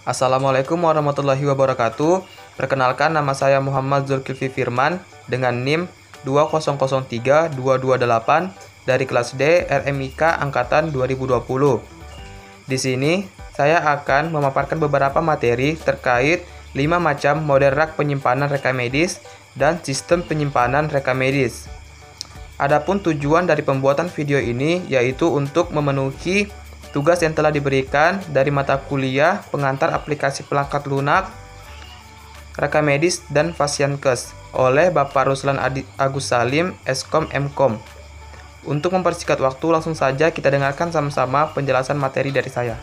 Assalamualaikum warahmatullahi wabarakatuh. Perkenalkan, nama saya Muhammad Zulkifli Firman dengan NIM 2003228 dari kelas D RMIK angkatan 2020. Di sini saya akan memaparkan beberapa materi terkait 5 macam model rak penyimpanan rekam medis dan sistem penyimpanan rekam medis. Adapun tujuan dari pembuatan video ini yaitu untuk memenuhi tugas yang telah diberikan dari mata kuliah pengantar aplikasi perangkat lunak, rekam medis, dan Fasiankes oleh Bapak Ruslan Agus Salim, Eskom Mkom. Untuk mempersingkat waktu, langsung saja kita dengarkan sama-sama penjelasan materi dari saya.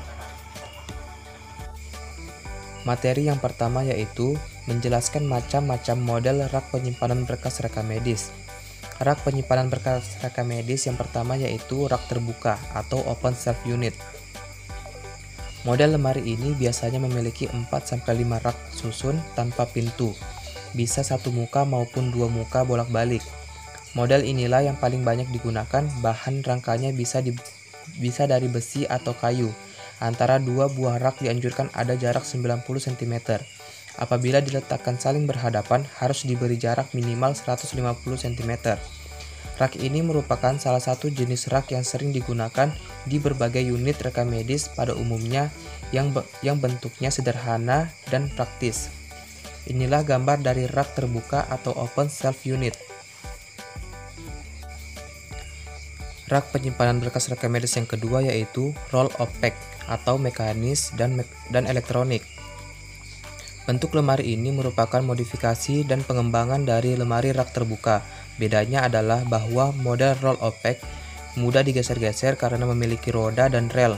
Materi yang pertama yaitu menjelaskan macam-macam model rak penyimpanan berkas rekam medis. Rak penyimpanan berkas rekam medis yang pertama yaitu rak terbuka atau open shelf unit. Model lemari ini biasanya memiliki 4-5 rak susun tanpa pintu, bisa satu muka maupun dua muka bolak-balik. Model inilah yang paling banyak digunakan, bahan rangkanya bisa dari besi atau kayu. Antara dua buah rak dianjurkan ada jarak 90 cm. Apabila diletakkan saling berhadapan, harus diberi jarak minimal 150 cm. Rak ini merupakan salah satu jenis rak yang sering digunakan di berbagai unit rekam medis pada umumnya yang bentuknya sederhana dan praktis. Inilah gambar dari rak terbuka atau open shelf unit. Rak penyimpanan berkas rekam medis yang kedua yaitu roll opaque atau mekanis dan elektronik. Bentuk lemari ini merupakan modifikasi dan pengembangan dari lemari rak terbuka. Bedanya adalah bahwa model roll opaque mudah digeser-geser karena memiliki roda dan rel.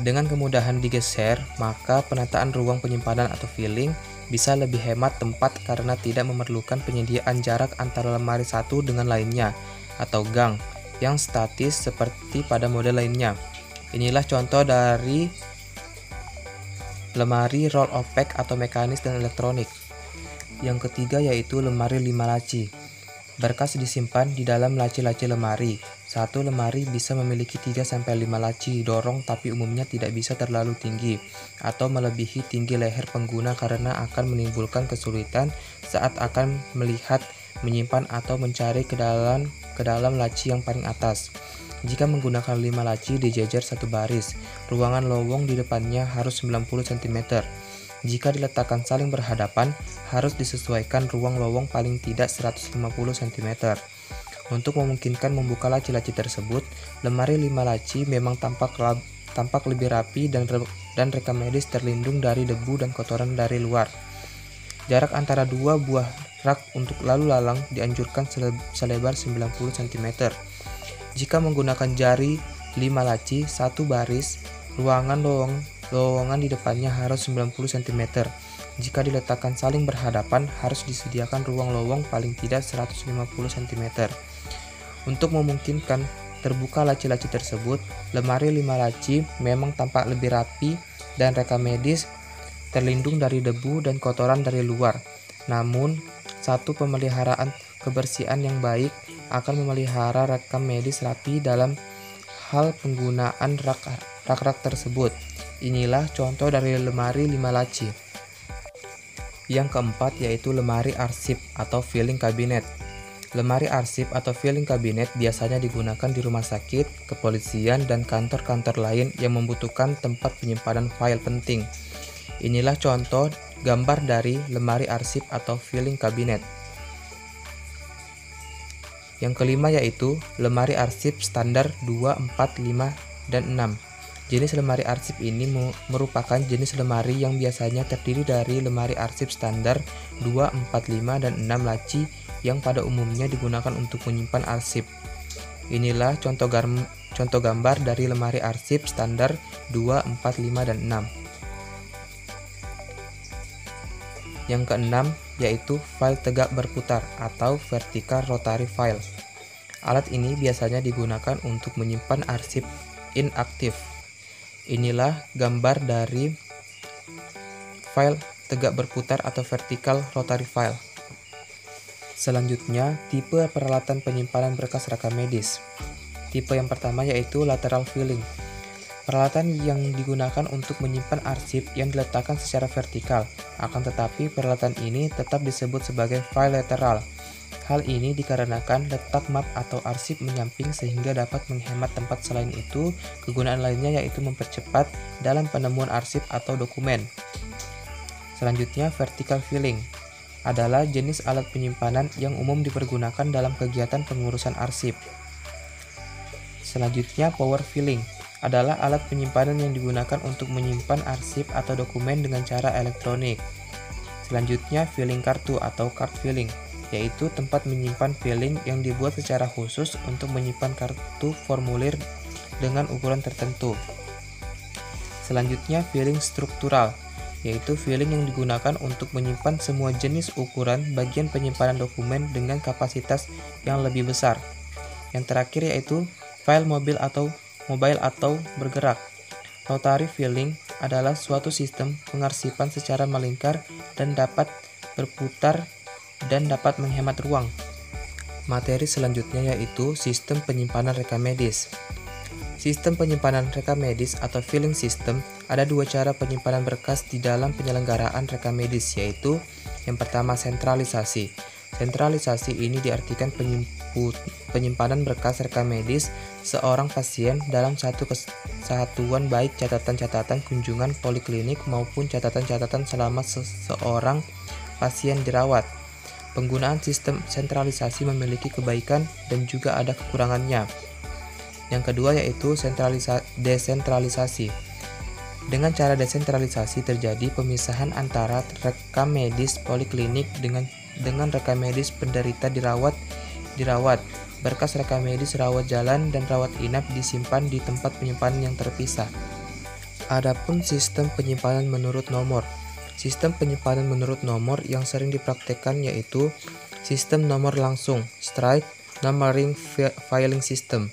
Dengan kemudahan digeser, maka penataan ruang penyimpanan atau filling bisa lebih hemat tempat karena tidak memerlukan penyediaan jarak antara lemari satu dengan lainnya atau gang yang statis seperti pada model lainnya. Inilah contoh dari lemari roll opaque atau mekanis dan elektronik. Yang ketiga yaitu lemari 5 laci. Berkas disimpan di dalam laci-laci lemari. Satu lemari bisa memiliki 3-5 laci dorong, tapi umumnya tidak bisa terlalu tinggi atau melebihi tinggi leher pengguna karena akan menimbulkan kesulitan saat akan melihat, menyimpan atau mencari ke dalam laci yang paling atas. Jika menggunakan 5 laci dijejer satu baris, ruangan lowong di depannya harus 90 cm. Jika diletakkan saling berhadapan, harus disesuaikan ruang lowong paling tidak 150 cm. Untuk memungkinkan membuka laci-laci tersebut, lemari 5 laci memang tampak lebih rapi dan rekam medis terlindung dari debu dan kotoran dari luar. Jarak antara dua buah rak untuk lalu lalang dianjurkan selebar 90 cm. Jika menggunakan jari 5 laci satu baris, lowongan di depannya harus 90 cm. Jika diletakkan saling berhadapan, harus disediakan ruang lowong paling tidak 150 cm. Untuk memungkinkan terbuka laci-laci tersebut, lemari 5 laci memang tampak lebih rapi dan rekam medis terlindung dari debu dan kotoran dari luar. Namun, satu pemeliharaan kebersihan yang baik akan memelihara rekam medis rapi dalam hal penggunaan rak-rak tersebut. Inilah contoh dari lemari 5 laci. Yang keempat yaitu lemari arsip atau filing cabinet. Lemari arsip atau filing cabinet biasanya digunakan di rumah sakit, kepolisian, dan kantor-kantor lain yang membutuhkan tempat penyimpanan file penting. Inilah contoh gambar dari lemari arsip atau filing cabinet. Yang kelima yaitu lemari arsip standar 2, 4, 5, dan 6. Jenis lemari arsip ini merupakan jenis lemari yang biasanya terdiri dari lemari arsip standar 2, 4, 5, dan 6 laci yang pada umumnya digunakan untuk menyimpan arsip. Inilah contoh gambar dari lemari arsip standar 2, 4, 5, dan 6. Yang keenam yaitu file tegak berputar atau vertical rotary file. Alat ini biasanya digunakan untuk menyimpan arsip inaktif. Inilah gambar dari file tegak berputar atau vertical rotary file. Selanjutnya, tipe peralatan penyimpanan berkas rekam medis. Tipe yang pertama yaitu lateral filling. Peralatan yang digunakan untuk menyimpan arsip yang diletakkan secara vertikal, akan tetapi peralatan ini tetap disebut sebagai file lateral. Hal ini dikarenakan letak map atau arsip menyamping sehingga dapat menghemat tempat. Selain itu, kegunaan lainnya yaitu mempercepat dalam penemuan arsip atau dokumen. Selanjutnya, vertical filing adalah jenis alat penyimpanan yang umum dipergunakan dalam kegiatan pengurusan arsip. Selanjutnya, power filing adalah alat penyimpanan yang digunakan untuk menyimpan arsip atau dokumen dengan cara elektronik. Selanjutnya, filing kartu atau card filing, yaitu tempat menyimpan filing yang dibuat secara khusus untuk menyimpan kartu formulir dengan ukuran tertentu. Selanjutnya, filing struktural, yaitu filing yang digunakan untuk menyimpan semua jenis ukuran bagian penyimpanan dokumen dengan kapasitas yang lebih besar. Yang terakhir yaitu file mobile atau bergerak. Rotary filing adalah suatu sistem pengarsipan secara melingkar dan dapat berputar dan dapat menghemat ruang. Materi selanjutnya yaitu sistem penyimpanan rekam medis. Sistem penyimpanan rekam medis atau filing system ada dua cara penyimpanan berkas di dalam penyelenggaraan rekam medis, yaitu yang pertama sentralisasi. Sentralisasi ini diartikan penyimpanan berkas rekam medis seorang pasien dalam satu kesatuan, baik catatan-catatan kunjungan poliklinik maupun catatan-catatan selama seseorang pasien dirawat. Penggunaan sistem sentralisasi memiliki kebaikan dan juga ada kekurangannya. Yang kedua yaitu desentralisasi. Dengan cara desentralisasi terjadi pemisahan antara rekam medis poliklinik dengan rekam medis penderita dirawat. Berkas rekam medis rawat jalan dan rawat inap disimpan di tempat penyimpanan yang terpisah. Adapun sistem penyimpanan menurut nomor. Sistem penyimpanan menurut nomor yang sering dipraktekkan yaitu sistem nomor langsung, straight numbering filing system.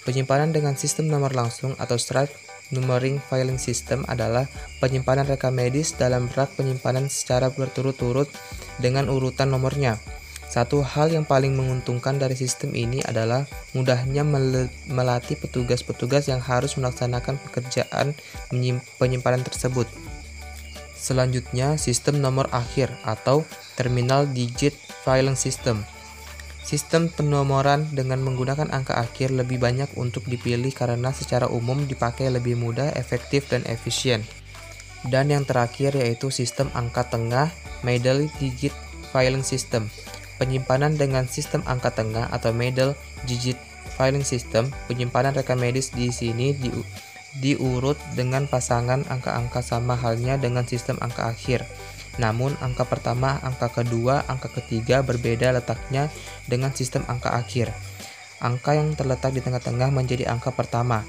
Penyimpanan dengan sistem nomor langsung atau straight numbering filing system adalah penyimpanan rekam medis dalam rak penyimpanan secara berturut-turut dengan urutan nomornya. Satu hal yang paling menguntungkan dari sistem ini adalah mudahnya melatih petugas-petugas yang harus melaksanakan pekerjaan penyimpanan tersebut. Selanjutnya, sistem nomor akhir atau terminal digit filing system. Sistem penomoran dengan menggunakan angka akhir lebih banyak untuk dipilih karena secara umum dipakai lebih mudah, efektif, dan efisien. Dan yang terakhir yaitu sistem angka tengah middle digit filing system. Penyimpanan dengan sistem angka tengah atau middle digit filing system, penyimpanan rekam medis di sini diurut dengan pasangan angka-angka sama halnya dengan sistem angka akhir. Namun angka pertama, angka kedua, angka ketiga berbeda letaknya dengan sistem angka akhir. Angka yang terletak di tengah-tengah menjadi angka pertama.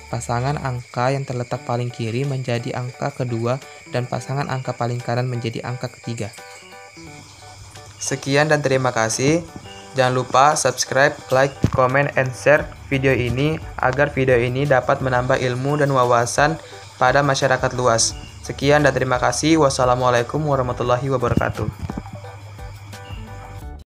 Pasangan angka yang terletak paling kiri menjadi angka kedua dan pasangan angka paling kanan menjadi angka ketiga. Sekian dan terima kasih. Jangan lupa subscribe, like, comment, and share video ini agar video ini dapat menambah ilmu dan wawasan pada masyarakat luas. Sekian dan terima kasih. Wassalamualaikum warahmatullahi wabarakatuh.